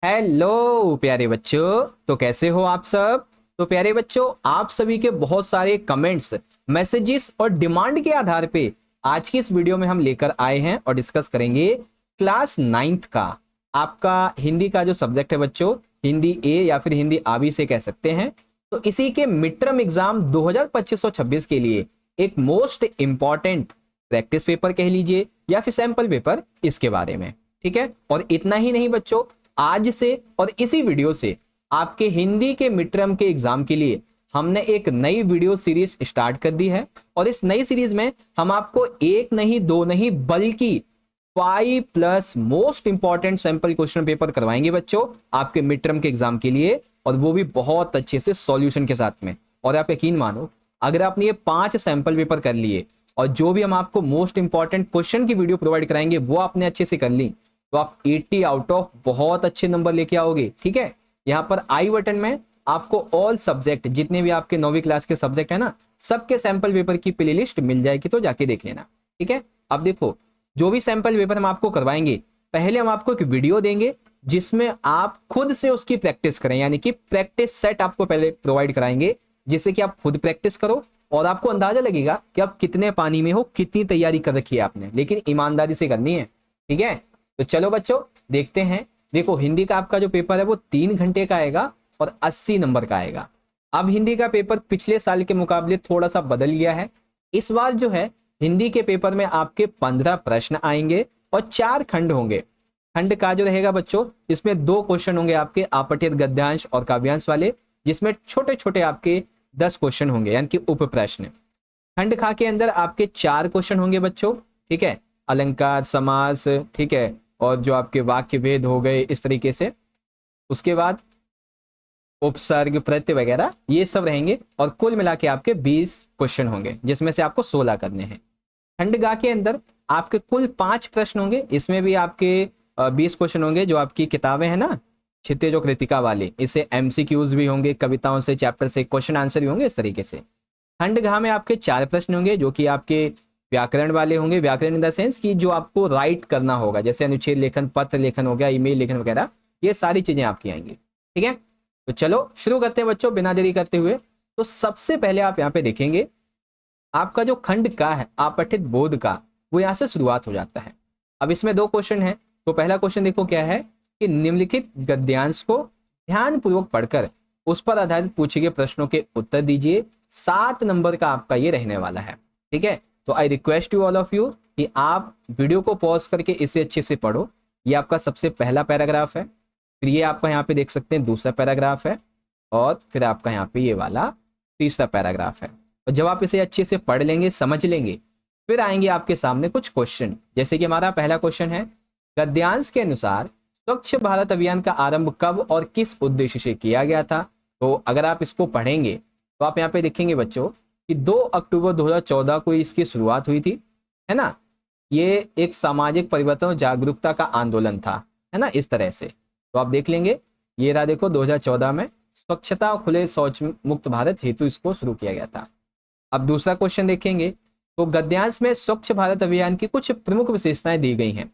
Hello प्यारे बच्चों, तो कैसे हो आप सब। तो प्यारे बच्चों, आप सभी के बहुत सारे कमेंट्स, मैसेजेस और डिमांड के आधार पे आज की इस वीडियो में हम लेकर आए हैं और डिस्कस करेंगे क्लास 9th का आपका हिंदी का जो सब्जेक्ट है बच्चों, हिंदी ए या फिर हिंदी आबी से कह सकते हैं। तो इसी के मिड टर्म एग्जाम 2025-26 के लिए एक मोस्ट इंपॉर्टेंट प्रैक्टिस पेपर कह लीजिए या फिर सैंपल पेपर, इसके बारे में। ठीक है, और इतना ही नहीं बच्चों, आज से और इसी वीडियो से आपके हिंदी के मिड टर्म के एग्जाम के लिए हमने एक नई वीडियो सीरीज स्टार्ट कर दी है। और इस नई सीरीज में हम आपको एक नहीं दो नहीं बल्कि 5+ most important sample question paper करवाएंगे बच्चों आपके मिड टर्म के एग्जाम के लिए, और वो भी बहुत अच्छे से सॉल्यूशन के साथ में। और आप यकीन मानो, अगर आपने ये 5 सैंपल पेपर कर लिए और जो भी हम आपको मोस्ट इंपॉर्टेंट क्वेश्चन की वीडियो प्रोवाइड कराएंगे वो आपने अच्छे से कर ली, तो आप 80 आउट ऑफ बहुत अच्छे नंबर लेके आओगे। ठीक है, यहाँ पर आई बटन में आपको ऑल सब्जेक्ट, जितने भी आपके 9वीं क्लास के सब्जेक्ट है ना, सबके सैंपल पेपर की प्लेलिस्ट मिल जाएगी, तो जाके देख लेना। ठीक है, अब देखो, जो भी सैंपल पेपर हम आपको करवाएंगे, पहले हम आपको एक वीडियो देंगे जिसमें आप खुद से उसकी प्रैक्टिस करें, यानी कि प्रैक्टिस सेट आपको पहले प्रोवाइड कराएंगे जिससे कि आप खुद प्रैक्टिस करो और आपको अंदाजा लगेगा कि आप कितने पानी में हो, कितनी तैयारी कर रखी है आपने, लेकिन ईमानदारी से करनी है। ठीक है, तो चलो बच्चों देखते हैं। देखो, हिंदी का आपका जो पेपर है वो 3 घंटे का आएगा और 80 नंबर का आएगा। अब हिंदी का पेपर पिछले साल के मुकाबले थोड़ा सा बदल गया है। इस बार जो है हिंदी के पेपर में आपके 15 प्रश्न आएंगे और 4 खंड होंगे। खंड का जो रहेगा बच्चों, इसमें 2 क्वेश्चन होंगे आपके आपठित गद्यांश और काव्यांश वाले, जिसमें छोटे छोटे आपके 10 क्वेश्चन होंगे, यानी कि उप प्रश्न। खंड खा के अंदर आपके 4 क्वेश्चन होंगे बच्चों। ठीक है, अलंकार, समास, ठीक है, और जो आपके वाक्य भेद हो गए इस तरीके से। उसके बाद उपसर्ग, प्रत्यय वगैरह ये सब रहेंगे, और कुल मिला के आपके 20 क्वेश्चन होंगे, जिसमें से आपको 16 करने हैं। खंड गा के अंदर आपके कुल 5 प्रश्न होंगे, इसमें भी आपके 20 क्वेश्चन होंगे। जो आपकी किताबें हैं ना, क्षितिज कृतिका वाली, इसे एमसीक्यूज भी होंगे, कविताओं से, चैप्टर से क्वेश्चन आंसर भी होंगे, इस तरीके से। खंड घा में आपके 4 प्रश्न होंगे जो कि आपके व्याकरण वाले होंगे। व्याकरण इन द सेंस कि जो आपको राइट करना होगा, जैसे अनुच्छेद लेखन, पत्र लेखन हो गया, ईमेल लेखन वगैरह, ये सारी चीजें आपकी आएंगी। ठीक है, तो चलो शुरू करते हैं बच्चों बिना देरी करते हुए। तो सबसे पहले आप यहाँ पे देखेंगे आपका जो खंड का है आपठित बोध का, वो यहाँ से शुरुआत हो जाता है। अब इसमें 2 क्वेश्चन है। तो पहला क्वेश्चन देखो क्या है कि निम्नलिखित गद्यांश को ध्यान पूर्वक पढ़कर उस पर आधारित पूछे गए प्रश्नों के उत्तर दीजिए। 7 नंबर का आपका ये रहने वाला है। ठीक है, तो I request you all of you कि आप वीडियो को पॉज करके इसे अच्छे से पढ़ो। ये आपका सबसे पहला पैराग्राफ है, फिर ये आपका यहाँ पे देख सकते हैं दूसरा पैराग्राफ है, और फिर आपका यहाँ पे ये वाला तीसरा पैराग्राफ है। और जब आप इसे अच्छे से पढ़ लेंगे, समझ लेंगे, फिर आएंगे आपके सामने कुछ क्वेश्चन। जैसे कि हमारा पहला क्वेश्चन है, गद्यांश के अनुसार स्वच्छ भारत अभियान का आरंभ कब और किस उद्देश्य से किया गया था। तो अगर आप इसको पढ़ेंगे तो आप यहाँ पे देखेंगे बच्चों कि 2 अक्टूबर 2014 को इसकी शुरुआत हुई थी, है ना। ये एक सामाजिक परिवर्तन और जागरूकता का आंदोलन था, है ना, इस तरह से। तो आप देख लेंगे, ये रहा देखो 2014 में स्वच्छता और खुले शौच मुक्त भारत हेतु इसको शुरू किया गया था। अब दूसरा क्वेश्चन देखेंगे, तो गद्यांश में स्वच्छ भारत अभियान की कुछ प्रमुख विशेषताएं दी गई हैं,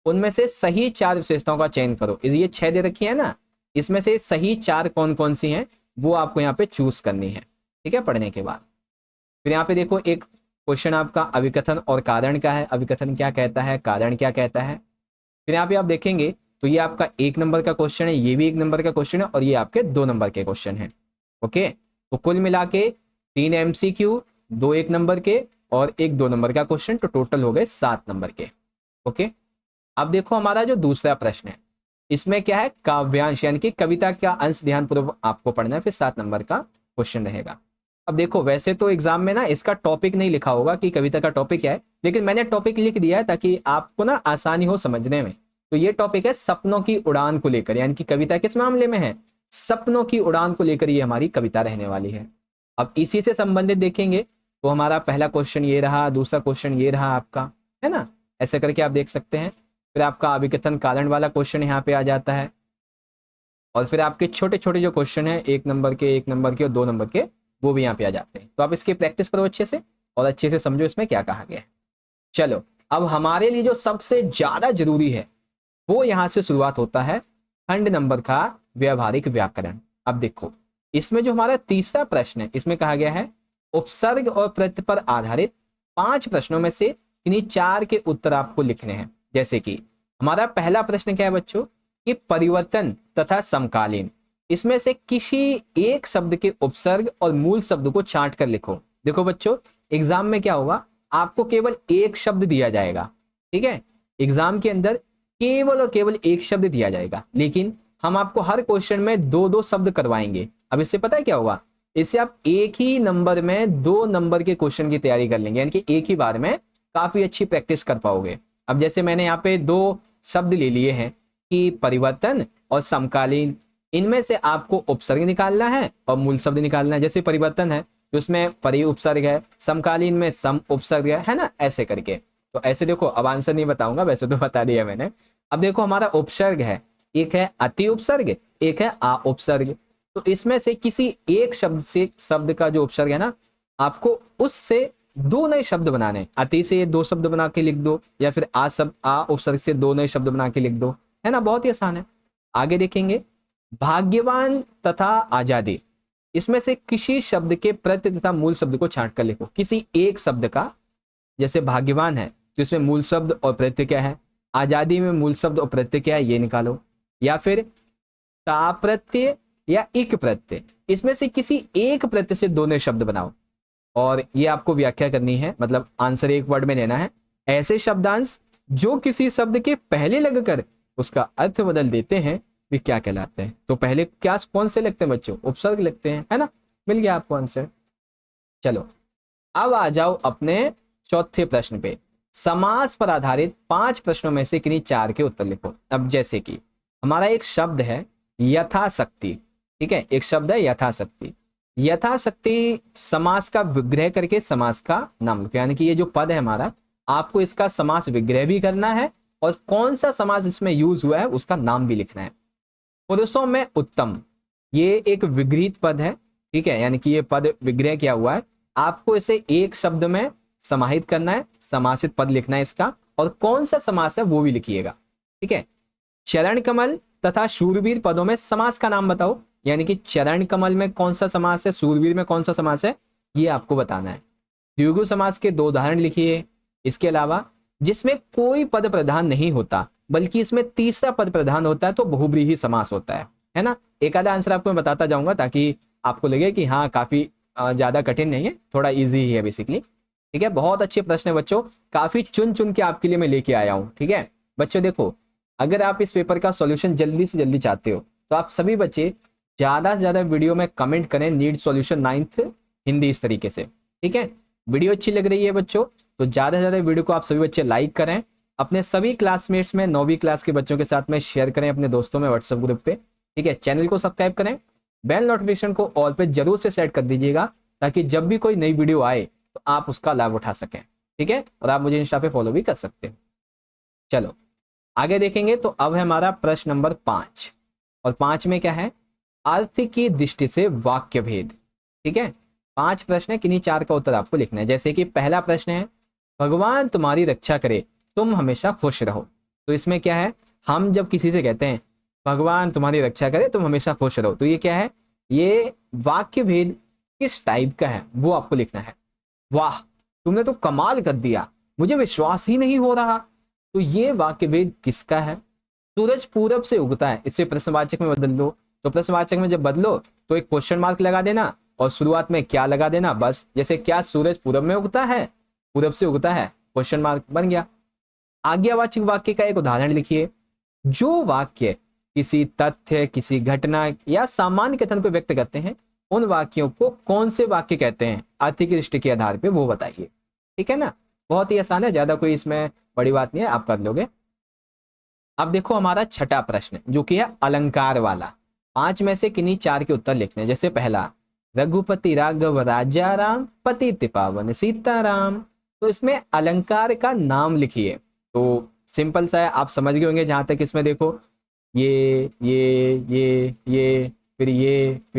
उनमें से सही 4 विशेषताओं का चयन करो। ये 6 दे रखी है ना, इसमें से सही 4 कौन कौन सी हैं वो आपको यहाँ पे चूज करनी है। ठीक है, पढ़ने के बाद फिर यहाँ पे देखो एक क्वेश्चन आपका अभिकथन और कारण का है। अभिकथन क्या कहता है, कारण क्या कहता है। फिर यहाँ पे आप देखेंगे तो ये आपका 1 नंबर का क्वेश्चन है, ये भी 1 नंबर का क्वेश्चन है, और ये आपके 2 नंबर के क्वेश्चन है। ओके, तो कुल मिला के 3 MCQ, 2 1 नंबर के और 1 2 नंबर का क्वेश्चन, तो टोटल हो गए 7 नंबर के। ओके, अब देखो हमारा जो दूसरा प्रश्न है, इसमें क्या है, काव्यांश यानी कि कविता का अंश ध्यानपूर्वक आपको पढ़ना है, फिर 7 नंबर का क्वेश्चन रहेगा। अब देखो, वैसे तो एग्जाम में ना इसका टॉपिक नहीं लिखा होगा कि कविता का टॉपिक क्या है, लेकिन मैंने टॉपिक लिख दिया है ताकि आपको ना आसानी हो समझने में। तो ये टॉपिक है सपनों की उड़ान को लेकर, यानी कि कविता किस मामले में है, सपनों की उड़ान को लेकर ये हमारी कविता रहने वाली है। अब इसी से संबंधित देखेंगे तो हमारा पहला क्वेश्चन ये रहा, दूसरा क्वेश्चन ये रहा आपका, है ना, ऐसे करके आप देख सकते हैं। फिर आपका अभिकथन कारण वाला क्वेश्चन यहाँ पे आ जाता है, और फिर आपके छोटे छोटे जो क्वेश्चन है 1 नंबर के, 1 नंबर के और 2 नंबर के, वो भी यहाँ पे आ जाते हैं। तो आप इसकी प्रैक्टिस करो अच्छे से और अच्छे से समझो इसमें क्या कहा गया है। चलो, अब हमारे लिए जो सबसे ज्यादा जरूरी है वो यहाँ से शुरुआत होता है खंड नंबर का व्यवहारिक व्याकरण। अब देखो इसमें जो हमारा तीसरा प्रश्न है, इसमें कहा गया है उपसर्ग और प्रत्यय पर आधारित 5 प्रश्नों में से किन्हीं 4 के उत्तर आपको लिखने हैं। जैसे कि हमारा पहला प्रश्न क्या है बच्चों कि परिवर्तन तथा समकालीन, इसमें से किसी एक शब्द के उपसर्ग और मूल शब्द को छांट कर लिखो। देखो बच्चों एग्जाम में क्या होगा, आपको केवल एक शब्द दिया जाएगा, ठीक है, एग्जाम के अंदर केवल और केवल एक शब्द दिया जाएगा, लेकिन हम आपको हर क्वेश्चन में 2-2 शब्द करवाएंगे। अब इससे पता है क्या होगा, इससे आप एक ही नंबर में 2 नंबर के क्वेश्चन की तैयारी कर लेंगे, यानी कि एक ही बार में काफी अच्छी प्रैक्टिस कर पाओगे। अब जैसे मैंने यहाँ पे 2 शब्द ले लिए हैं कि परिवर्तन और समकालीन, इनमें से आपको उपसर्ग निकालना है और मूल शब्द निकालना है। जैसे परिवर्तन है तो उसमें परि उपसर्ग है, समकालीन में सम उपसर्ग है ना, ऐसे करके। तो ऐसे देखो, अब आंसर नहीं बताऊंगा, वैसे तो बता दिया मैंने। अब देखो हमारा उपसर्ग है, एक है अति उपसर्ग, एक है आ उपसर्ग। तो इसमें से किसी एक शब्द का जो उपसर्ग है ना, आपको उससे 2 नए शब्द बनाने। अति से 2 शब्द बना के लिख दो, या फिर आ उपसर्ग से 2 नए शब्द बना के लिख दो, है ना, बहुत ही आसान है। आगे देखेंगे भाग्यवान तथा आजादी, इसमें से किसी शब्द के प्रत्यय तथा मूल शब्द को छांट कर लिखो। किसी एक शब्द का, जैसे भाग्यवान है तो इसमें मूल शब्द और प्रत्यय क्या है, आजादी में मूल शब्द और प्रत्यय क्या है, ये निकालो। या फिर ता प्रत्यय या इक प्रत्यय, इसमें से किसी एक प्रत्यय से 2 नए शब्द बनाओ, और ये आपको व्याख्या करनी है, मतलब आंसर एक वर्ड में लेना है। ऐसे शब्दांश जो किसी शब्द के पहले लगकर उसका अर्थ बदल देते हैं वे क्या कहलाते हैं। तो पहले क्या कौन से लगते हैं बच्चों, उपसर्ग लगते हैं, है ना, मिल गया आपको आंसर। चलो अब आ जाओ अपने चौथे प्रश्न पे। समास पर आधारित 5 प्रश्नों में से किन्हीं 4 के उत्तर लिखो। अब जैसे कि हमारा एक शब्द है यथाशक्ति, ठीक है, एक शब्द है यथाशक्ति। यथाशक्ति समास का विग्रह करके समास का नाम लिखो, यानी कि ये जो पद है हमारा, आपको इसका समास विग्रह भी करना है और कौन सा समास इसमें यूज हुआ है उसका नाम भी लिखना है। पुरुषों में उत्तम, ये एक विग्रहित पद है, ठीक है, यानी कि ये पद विग्रह किया हुआ है, आपको इसे एक शब्द में समाहित करना है, समासित पद लिखना है इसका, और कौन सा समास है वो भी लिखिएगा, ठीक है। चरण कमल तथा शूरवीर पदों में समास का नाम बताओ, यानी कि चरण कमल में कौन सा समास है, शूरवीर में कौन सा समास है, ये आपको बताना है। द्विगु समास के 2 उदाहरण लिखिए। इसके अलावा जिसमें कोई पद प्रधान नहीं होता बल्कि इसमें तीसरा पद प्रधान होता है तो बहुब्रीहि समास होता है ना। एक आधा आंसर आपको मैं बताता जाऊंगा ताकि आपको लगे कि हाँ काफी ज्यादा कठिन नहीं है, थोड़ा इजी ही है बेसिकली, ठीक है। बहुत अच्छे प्रश्न है बच्चों, काफी चुन चुन के आपके लिए मैं लेके आया हूँ, ठीक है बच्चों। देखो अगर आप इस पेपर का सॉल्यूशन जल्दी से जल्दी चाहते हो तो आप सभी बच्चे ज्यादा से ज्यादा वीडियो में कमेंट करें नीड सॉल्यूशन 9th हिंदी, इस तरीके से, ठीक है। वीडियो अच्छी लग रही है बच्चों तो ज्यादा से ज्यादा वीडियो को आप सभी बच्चे लाइक करें, अपने सभी क्लासमेट्स में 9वीं क्लास के बच्चों के साथ में शेयर करें, अपने दोस्तों में व्हाट्सएप ग्रुप पे, ठीक है। चैनल को सब्सक्राइब करें, बेल नोटिफिकेशन को ऑल पे जरूर से सेट कर दीजिएगा ताकि जब भी कोई नई वीडियो आए तो आप उसका लाभ उठा सकें, ठीक है। और आप मुझे इंस्टा पे फॉलो भी कर सकते हैं। चलो आगे देखेंगे तो अब है हमारा प्रश्न नंबर 5, और 5 में क्या है, अर्थ की दृष्टि से वाक्य भेद, ठीक है। 5 प्रश्न है, किन्हीं 4 का उत्तर आपको लिखना है। जैसे कि पहला प्रश्न है भगवान तुम्हारी रक्षा करे तुम हमेशा खुश रहो, तो इसमें क्या है, हम जब किसी से कहते हैं भगवान तुम्हारी रक्षा करे तुम हमेशा खुश रहो, तो ये क्या है, ये वाक्य भेद किस टाइप का है वो आपको लिखना है। वाह तुमने तो कमाल कर दिया, मुझे विश्वास ही नहीं हो रहा, तो ये वाक्य भेद किसका है। सूरज पूरब से उगता है, इसे प्रश्नवाचक में बदल दो, तो प्रश्नवाचक में जब बदलो तो एक क्वेश्चन मार्क लगा देना और शुरुआत में क्या लगा देना, बस जैसे क्या सूरज पूरब में उगता है, पूरब से उगता है, क्वेश्चन मार्क बन गया। आज्ञावाचक वाक्य का एक उदाहरण लिखिए। जो वाक्य किसी तथ्य, किसी घटना या सामान्य कथन को व्यक्त करते हैं उन वाक्यों को कौन से वाक्य कहते हैं, अर्थ की दृष्टि के आधार पे वो बताइए, ठीक है ना। बहुत ही आसान है, ज्यादा कोई इसमें बड़ी बात नहीं है, आप कर लोगे। अब देखो हमारा छठा प्रश्न जो कि है अलंकार वाला। 5 में से किन्हीं 4 के उत्तर लिखने। जैसे पहला रघुपति राघव राजा राम पतित पावन सीताराम, तो इसमें अलंकार का नाम लिखिए। तो सिंपल सा है, आप समझ गए होंगे जहां तक इसमें देखो ये फिर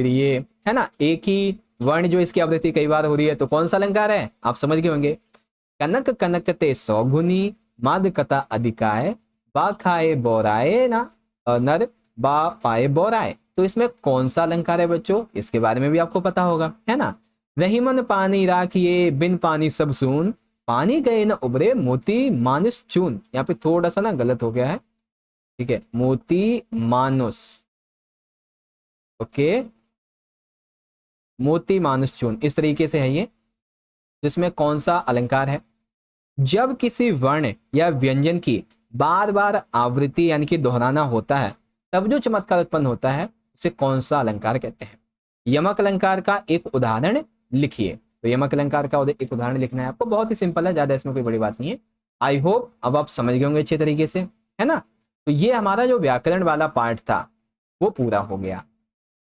ये है ना, एक ही वर्ण जो इसकी आवृत्ति कई बार हो रही है, तो कौन सा अलंकार है आप समझ गए होंगे। कनक कनकते सौगुनी माद कथा अधिकाय बा खाए बोराए ना नर बा पाए बोराए, तो इसमें कौन सा अलंकार है बच्चों, इसके बारे में भी आपको पता होगा, है ना। रहीमन पानी राखिए बिन पानी सब सून, पानी गए न उबरे मोती मानुस चून। यहाँ पे थोड़ा सा ना गलत हो गया है, ठीक है, मोती मानुस, ओके, मोती मानुस चून, इस तरीके से है ये। जिसमें कौन सा अलंकार है, जब किसी वर्ण या व्यंजन की बार बार आवृत्ति यानी कि दोहराना होता है तब जो चमत्कार उत्पन्न होता है उसे कौन सा अलंकार कहते हैं। यमक अलंकार का एक उदाहरण लिखिए। तो यमक अलंकार का एक उदाहरण लिखना है आपको, बहुत ही सिंपल है, ज्यादा इसमें कोई बड़ी बात नहीं है। आई होप अब आप समझ गए होंगे अच्छे तरीके से, है ना। तो ये हमारा जो व्याकरण वाला पार्ट था वो पूरा हो गया।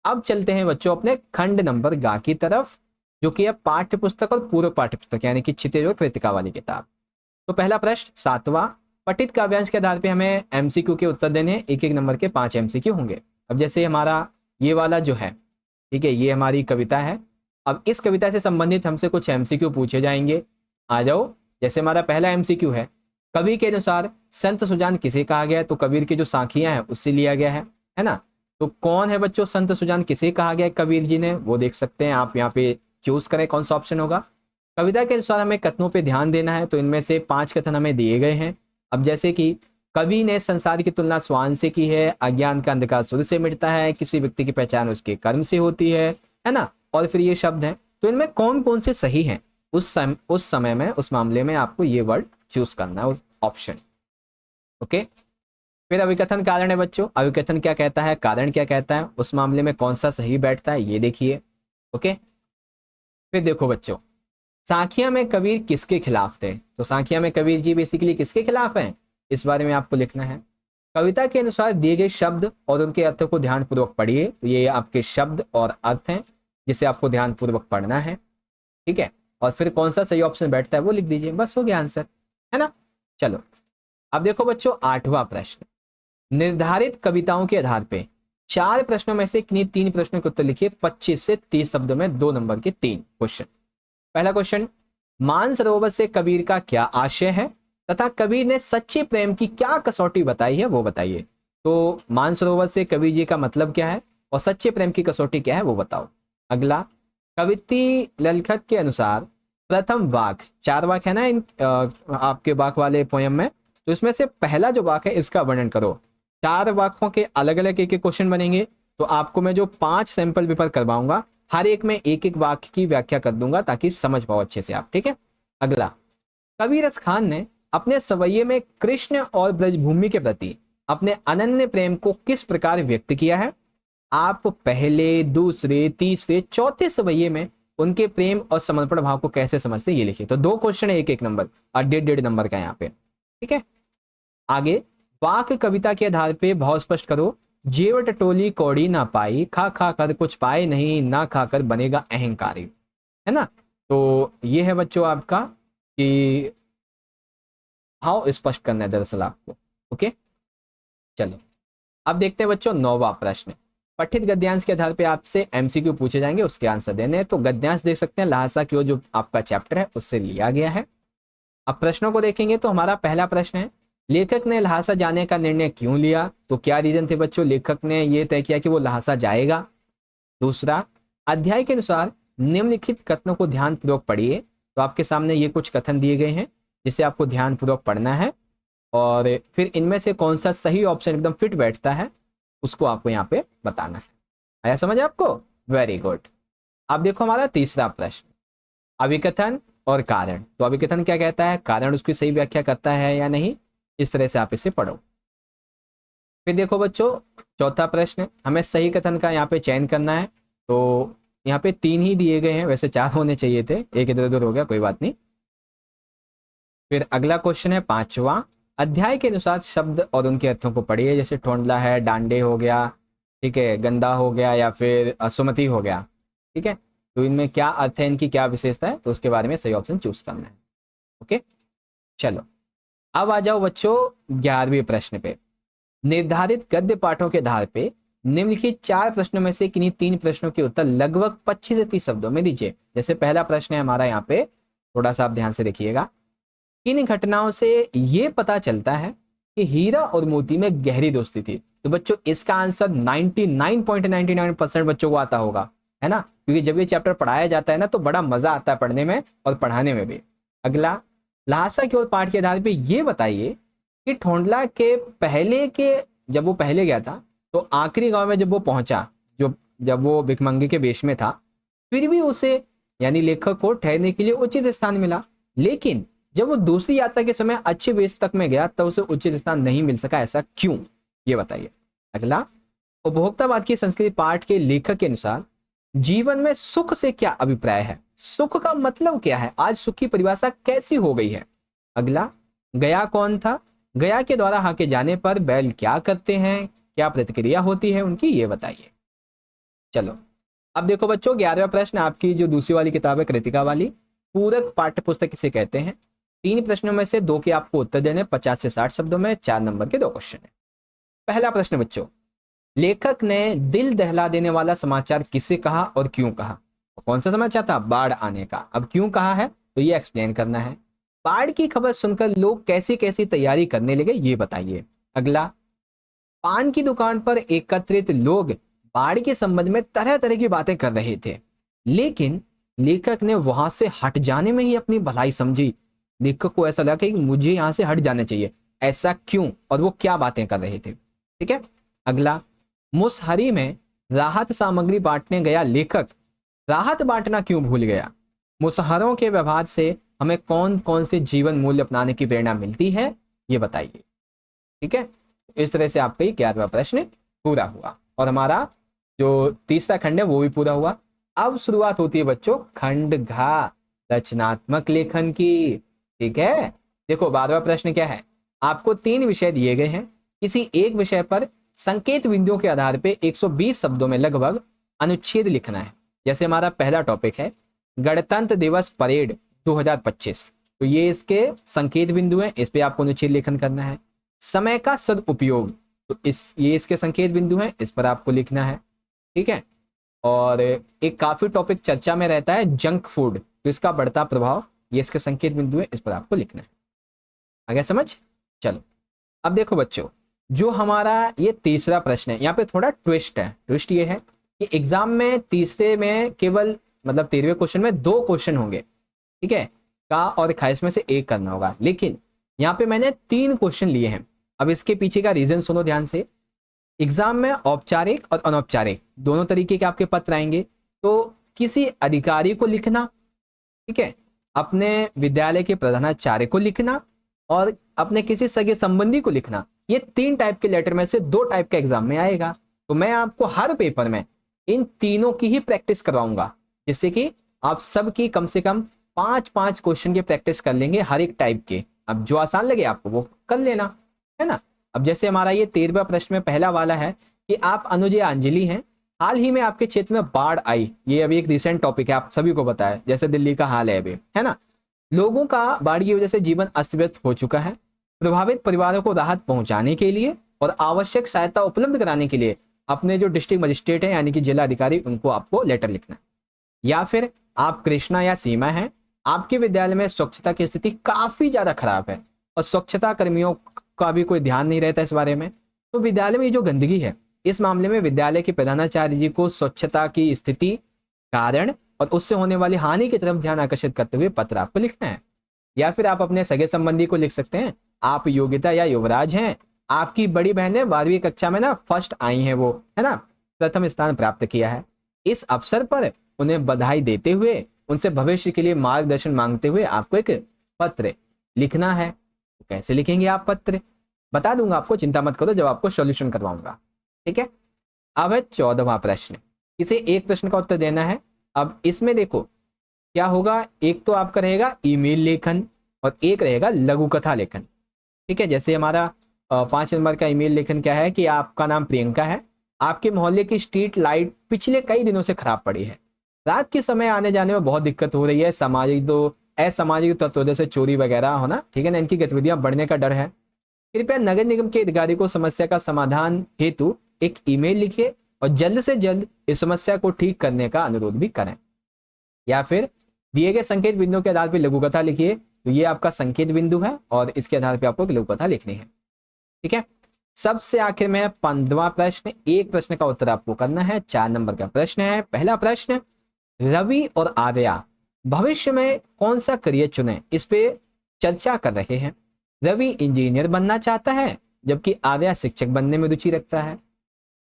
अब चलते हैं बच्चों अपने खंड नंबर गा की तरफ, जो कि है पाठ्य पुस्तक और पूर्व पाठ्य पुस्तक यानी कि क्षितिज और कृतिका वाली किताब। तो पहला प्रश्न 7वां, पठित काव्यांश के आधार पे हमें एमसीक्यू के उत्तर देने हैं, एक एक नंबर के 5 एमसीक्यू होंगे। अब जैसे हमारा ये वाला जो है, ठीक है, ये हमारी कविता है। अब इस कविता से संबंधित हमसे कुछ एमसीक्यू पूछे जाएंगे, आ जाओ। जैसे हमारा पहला एमसीक्यू है, कवि के अनुसार संत सुजान किसे कहा गया है, तो कबीर की जो साखियां हैं उससे लिया गया है ना। तो कौन है बच्चों संत सुजान, किसे कहा गया है कबीर जी ने, वो देख सकते हैं आप यहाँ पे, चूज करें कौन सा ऑप्शन होगा। कविता के अनुसार हमें कथनों पे ध्यान देना है, तो इनमें से 5 कथन हमें दिए गए हैं। अब जैसे कि कवि ने संसार की तुलना स्वान से की है, अज्ञान का अंधकार सूर्य से मिटता है, किसी व्यक्ति की पहचान उसके कर्म से होती है ना, और फिर ये शब्द है। तो इनमें कौन कौन से सही हैं, उस समय में, उस मामले में आपको ये वर्ड चूज करना है, उस ऑप्शन, ओके। फिर अभिकथन कारण है बच्चों, अभिकथन क्या कहता है, कारण क्या कहता है, उस मामले में कौन सा सही बैठता है ये देखिए, ओके। फिर देखो बच्चों, साखिया में कबीर किसके खिलाफ थे, तो साखिया में कबीर जी बेसिकली किसके खिलाफ हैं, इस बारे में आपको लिखना है। कविता के अनुसार दिए गए शब्द और उनके अर्थ को ध्यानपूर्वक पढ़िए, तो ये आपके शब्द और अर्थ हैं जिसे आपको ध्यानपूर्वक पढ़ना है, ठीक है। और फिर कौन सा सही ऑप्शन बैठता है वो लिख दीजिए, बस हो गया आंसर, है ना। चलो अब देखो बच्चों 8वां प्रश्न, निर्धारित कविताओं के आधार पे 4 प्रश्नों में से किन्हीं 3 प्रश्नों के उत्तर लिखिए 25 से 30 शब्दों में, 2 नंबर के 3 क्वेश्चन। पहला क्वेश्चन, मानसरोवर से कबीर का क्या आशय है तथा कबीर ने सच्चे प्रेम की क्या कसौटी बताई है वो बताइए। तो मानसरोवर से कबीर जी का मतलब क्या है और सच्चे प्रेम की कसौटी क्या है वो बताओ। अगला, कवित्ती ललखत के अनुसार प्रथम वाक, 4 वाक है ना आपके वाक वाले पोयम में, तो इसमें से पहला जो वाक है इसका वर्णन करो। 4 वाक्यों के अलग अलग एक एक क्वेश्चन बनेंगे, तो आपको मैं जो 5 सैंपल पेपर करवाऊंगा हर एक में एक एक वाक्य की व्याख्या कर दूंगा ताकि समझ पाओ अच्छे से आप, ठीक है। अगला, कबीर रस खान ने अपने सवैये में कृष्ण और ब्रजभूमि के प्रति अपने अनन्य प्रेम को किस प्रकार व्यक्त किया है। आप पहले, दूसरे, तीसरे, चौथे सवैये में उनके प्रेम और समर्पण भाव को कैसे समझते ये लिखिए। तो 2 क्वेश्चन है, एक एक नंबर और 1.5 नंबर का यहाँ पे, ठीक है। आगे, वाक्य कविता के आधार पे भाव स्पष्ट करो। जेव टटोली कौड़ी ना पाई, खा खा कर कुछ पाए नहीं, ना खाकर बनेगा अहंकारी, है ना। तो ये है बच्चों आपका कि भाव स्पष्ट करना है दरअसल आपको, ओके। चलो अब देखते हैं बच्चों 9वां प्रश्न, पठित गद्यांश के आधार पे आपसे एमसीक्यू पूछे जाएंगे, उसके आंसर देने हैं। तो गद्यांश देख सकते हैं लहासा की ओर जो आपका चैप्टर है उससे लिया गया है। अब प्रश्नों को देखेंगे तो हमारा पहला प्रश्न है, लेखक ने लहासा जाने का निर्णय क्यों लिया। तो क्या रीजन थे बच्चों, लेखक ने यह तय किया कि वो लहासा जाएगा। दूसरा, अध्याय के अनुसार निम्नलिखित कथनों को ध्यानपूर्वक पढ़िए। तो आपके सामने ये कुछ कथन दिए गए हैं जिसे आपको ध्यानपूर्वक पढ़ना है, और फिर इनमें से कौन सा सही ऑप्शन एकदम फिट बैठता है उसको आपको यहाँ पे बताना है। आया समझ आपको, वेरी गुड। अब देखो हमारा तीसरा प्रश्न, अभिकथन और कारण। तो अभिकथन क्या कहता है, कारण उसकी सही व्याख्या करता है या नहीं, इस तरह से आप इसे पढ़ो। फिर देखो बच्चों चौथा प्रश्न, हमें सही कथन का यहाँ पे चयन करना है। तो यहाँ पे 3 ही दिए गए हैं, वैसे 4 होने चाहिए थे, एक इधर उधर हो गया, कोई बात नहीं। फिर अगला क्वेश्चन है 5वां, अध्याय के अनुसार शब्द और उनके अर्थों को पढ़िए। जैसे ठोंडला है, डांडे हो गया, ठीक है, गंदा हो गया, या फिर सुमति हो गया, ठीक है। तो इनमें क्या अर्थ है, इनकी क्या विशेषता है, तो उसके बारे में सही ऑप्शन चूज करना है, ओके। चलो अब आ जाओ बच्चों 11वें प्रश्न पे, निर्धारित गद्य पाठों के आधार पे निम्नलिखित 4 प्रश्नों में से किन्हीं 3 प्रश्नों के उत्तर लगभग 25 से 30 शब्दों में दीजिए। जैसे पहला प्रश्न है हमारा, यहाँ पे थोड़ा सा आप ध्यान से देखिएगा, किन घटनाओं से ये पता चलता है कि हीरा और मोती में गहरी दोस्ती थी। तो बच्चों इसका आंसर 99.99% बच्चों को आता होगा, है ना, क्योंकि जब ये चैप्टर पढ़ाया जाता है ना तो बड़ा मजा आता है पढ़ने में और पढ़ाने में भी। अगला, ल्हासा के और पाठ के आधार पे ये बताइए कि ठोंडला के पहले के, जब वो पहले गया था तो आखिरी गांव में जब वो पहुंचा, जो जब वो भिखमंगे के वेश में था, फिर भी उसे यानी लेखक को ठहरने के लिए उचित स्थान मिला, लेकिन जब वो दूसरी यात्रा के समय अच्छे वेश तक में गया तब उसे उचित स्थान नहीं मिल सका, ऐसा क्यों, ये बताइए। अगला, उपभोक्तावाद की संस्कृति पाठ के लेखक के अनुसार जीवन में सुख से क्या अभिप्राय है, सुख का मतलब क्या है, आज सुख की परिभाषा कैसी हो गई है। अगला, गया कौन था, गया के द्वारा हाके जाने पर बैल क्या करते हैं, क्या प्रतिक्रिया होती है उनकी, ये बताइए। चलो अब देखो बच्चों 11वां प्रश्न, आपकी जो दूसरी वाली किताब है कृतिका वाली, पूरक पाठ्य पुस्तक इसे कहते हैं। 3 प्रश्नों में से 2 के आपको उत्तर देने, 50 से 60 शब्दों में, 4 नंबर के 2 क्वेश्चन है। पहला प्रश्न बच्चों, लेखक ने दिल दहला देने वाला समाचार किसे कहा और क्यों कहा। कौन सा समाचार था, बाढ़ आने का। अब क्यों कहा है तो ये एक्सप्लेन करना है। बाढ़ की खबर सुनकर लोग कैसी कैसी तैयारी करने लगे, ये बताइए। अगला, पान की दुकान पर एकत्रित लोग बाढ़ के संबंध में तरह तरह की बातें कर रहे थे, लेकिन लेखक ने वहां से हट जाने में ही अपनी भलाई समझी। लेखक को ऐसा लगा कि मुझे यहां से हट जाना चाहिए, ऐसा क्यों और वो क्या बातें कर रहे थे। ठीक है। अगला, मुसहरी में राहत सामग्री बांटने गया लेखक राहत बांटना क्यों भूल गया। मुसहरों के व्यवहार से हमें कौन कौन से जीवन मूल्य अपनाने की प्रेरणा मिलती है, ये बताइए। ठीक है, इस तरह से आपका ये 11वां प्रश्न पूरा हुआ और हमारा जो तीसरा खंड है वो भी पूरा हुआ। अब शुरुआत होती है बच्चों खंड घ, रचनात्मक लेखन की। ठीक है, देखो 12वां प्रश्न क्या है, आपको 3 विषय दिए गए हैं, किसी एक विषय पर संकेत बिंदुओं के आधार पे 120 शब्दों में लगभग अनुच्छेद लिखना है। जैसे हमारा पहला टॉपिक है गणतंत्र दिवस परेड 2025, तो ये इसके संकेत बिंदु हैं, इस पे आपको अनुच्छेद लेखन करना है। समय का सदुपयोग, तो ये इसके संकेत बिंदु हैं, इस पर आपको लिखना है। ठीक है, और एक काफी टॉपिक चर्चा में रहता है जंक फूड, तो इसका बढ़ता प्रभाव, ये इसके संकेत बिंदु है, इस पर आपको लिखना है। आगे समझ। चलो अब देखो बच्चों, जो हमारा ये तीसरा प्रश्न है, यहाँ पे थोड़ा ट्विस्ट है। ट्विस्ट ये है कि एग्जाम में तीसरे में केवल मतलब 13वें क्वेश्चन में 2 क्वेश्चन होंगे। ठीक है, का और खा इसमें से एक करना होगा, लेकिन यहाँ पे मैंने 3 क्वेश्चन लिए हैं। अब इसके पीछे का रीजन सुनो ध्यान से। एग्जाम में औपचारिक और अनौपचारिक दोनों तरीके के आपके पत्र आएंगे, तो किसी अधिकारी को लिखना, ठीक है, अपने विद्यालय के प्रधानाचार्य को लिखना और अपने किसी सगे संबंधी को लिखना, ये 3 टाइप के लेटर में से 2 टाइप का एग्जाम में आएगा। तो मैं आपको हर पेपर में इन तीनों की ही प्रैक्टिस करवाऊंगा, जिससे कि आप सबकी कम से कम 5-5 क्वेश्चन की प्रैक्टिस कर लेंगे हर एक टाइप के। अब जो आसान लगे आपको वो कर लेना, है ना। अब जैसे हमारा ये 13वां प्रश्न में पहला वाला है कि आप अनुज या अंजलि हैं, हाल ही में आपके क्षेत्र में बाढ़ आई, ये अभी एक रिसेंट टॉपिक है, आप सभी को पता है, जैसे दिल्ली का हाल है अभी, है ना। लोगों का बाढ़ की वजह से जीवन अस्त व्यस्त हो चुका है। प्रभावित परिवारों को राहत पहुंचाने के लिए और आवश्यक सहायता उपलब्ध कराने के लिए अपने जो डिस्ट्रिक्ट मजिस्ट्रेट है यानी कि जिला अधिकारी, उनको आपको लेटर लिखना है। या फिर आप कृष्णा या सीमा हैं, आपके विद्यालय में स्वच्छता की स्थिति काफी ज्यादा खराब है और स्वच्छता कर्मियों का भी कोई ध्यान नहीं रहता इस बारे में, तो विद्यालय में जो गंदगी है इस मामले में विद्यालय के प्रधानाचार्य जी को स्वच्छता की स्थिति, कारण और उससे होने वाली हानि की तरफ ध्यान आकर्षित करते हुए पत्र आपको लिखना है। या फिर आप अपने सगे संबंधी को लिख सकते हैं, आप योगिता या युवराज हैं, आपकी बड़ी बहनें 12वीं कक्षा में ना फर्स्ट आई हैं, वो है ना, प्रथम स्थान प्राप्त किया है। इस अवसर पर उन्हें बधाई देते हुए उनसे भविष्य के लिए मार्गदर्शन मांगते हुए आपको एक पत्र लिखना है। तो कैसे लिखेंगे आप पत्र, बता दूंगा आपको, चिंता मत करो, जब आपको सॉल्यूशन करवाऊंगा। ठीक है, अब है 14वां प्रश्न, इसे एक प्रश्न का उत्तर देना है। अब इसमें देखो क्या होगा, एक तो आपका रहेगा ईमेल लेखन और एक रहेगा लघु कथा लेखन। ठीक है, जैसे हमारा 5 नंबर का ईमेल लेखन क्या है कि आपका नाम प्रियंका है, आपके मोहल्ले की स्ट्रीट लाइट पिछले कई दिनों से खराब पड़ी है, रात के समय आने जाने में बहुत दिक्कत हो रही है, सामाजिक तो असामाजिक तत्वों जैसे चोरी वगैरह होना, ठीक है ना, इनकी गतिविधियां बढ़ने का डर है। कृपया नगर निगम के अधिकारी को समस्या का समाधान हेतु एक ईमेल लिखिए और जल्द से जल्द इस समस्या को ठीक करने का अनुरोध भी करें। या फिर दिए गए संकेत बिंदुओं के आधार पर लघु कथा लिखिए, तो ये आपका संकेत बिंदु है और इसके आधार पर आपको लघु कथा लिखनी है। ठीक है। सबसे आखिर में 15वां प्रश्न, एक प्रश्न का उत्तर आपको करना है। 4 नंबर का प्रश्न है। पहला प्रश्न, रवि और आर्या भविष्य में कौन सा करियर चुने, इस पे चर्चा कर रहे हैं। रवि इंजीनियर बनना चाहता है, जबकि आर्या शिक्षक बनने में रुचि रखता है।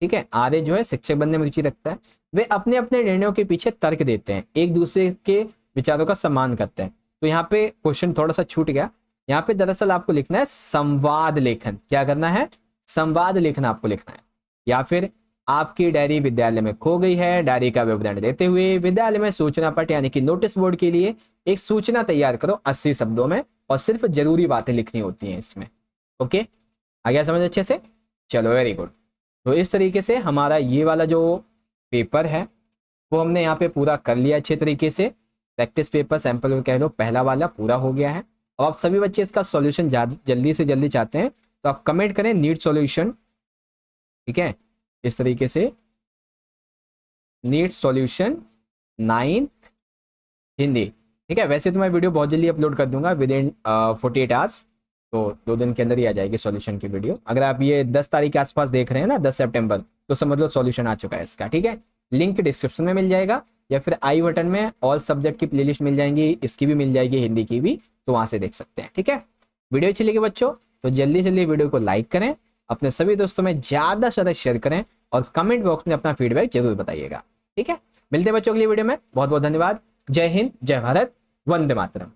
ठीक है, आर्य जो है शिक्षक बनने में रुचि रखता है। वे अपने अपने निर्णयों के पीछे तर्क देते हैं, एक दूसरे के विचारों का सम्मान करते हैं। तो यहाँ पे क्वेश्चन थोड़ा सा छूट गया। यहाँ पे दरअसल आपको लिखना है संवाद लेखन। क्या करना है? संवाद लेखन आपको लिखना है। या फिर आपकी डायरी विद्यालय में खो गई है, डायरी का विवरण देते हुए विद्यालय में सूचना पट यानी कि नोटिस बोर्ड के लिए एक सूचना तैयार करो 80 शब्दों में, और सिर्फ जरूरी बातें लिखनी होती हैं इसमें। ओके, आ गया समझ अच्छे से? चलो, वेरी गुड। तो इस तरीके से हमारा ये वाला जो पेपर है वो हमने यहाँ पे पूरा कर लिया अच्छे तरीके से। प्रैक्टिस पेपर सैंपल कह लो पहला वाला पूरा हो गया है। और आप सभी बच्चे इसका सॉल्यूशन जल्दी से जल्दी चाहते हैं तो आप कमेंट करें नीट सॉल्यूशन। ठीक है, इस तरीके से नीट सॉल्यूशन 9th हिंदी। ठीक है, वैसे तो मैं वीडियो बहुत जल्दी अपलोड कर दूंगा विद इन 48 आवर्स, तो 2 दिन के अंदर ही आ जाएगी सॉल्यूशन की वीडियो। अगर आप ये 10 तारीख के आसपास देख रहे हैं ना, 10 सितंबर, तो समझ लो सॉल्यूशन आ चुका है इसका। ठीक है, लिंक डिस्क्रिप्शन में मिल जाएगा, या फिर आई बटन में ऑल सब्जेक्ट की प्लेलिस्ट मिल जाएंगी, इसकी भी मिल जाएगी, हिंदी की भी, तो वहां से देख सकते हैं। ठीक है, वीडियो अच्छी लगी बच्चों तो जल्दी जल्दी वीडियो को लाइक करें, अपने सभी दोस्तों में ज्यादा से ज्यादा शेयर करें, और कमेंट बॉक्स में अपना फीडबैक जरूर बताइएगा। ठीक है, मिलते हैं बच्चों अगली वीडियो में। बहुत बहुत धन्यवाद। जय हिंद, जय भारत, वंदे मातरम।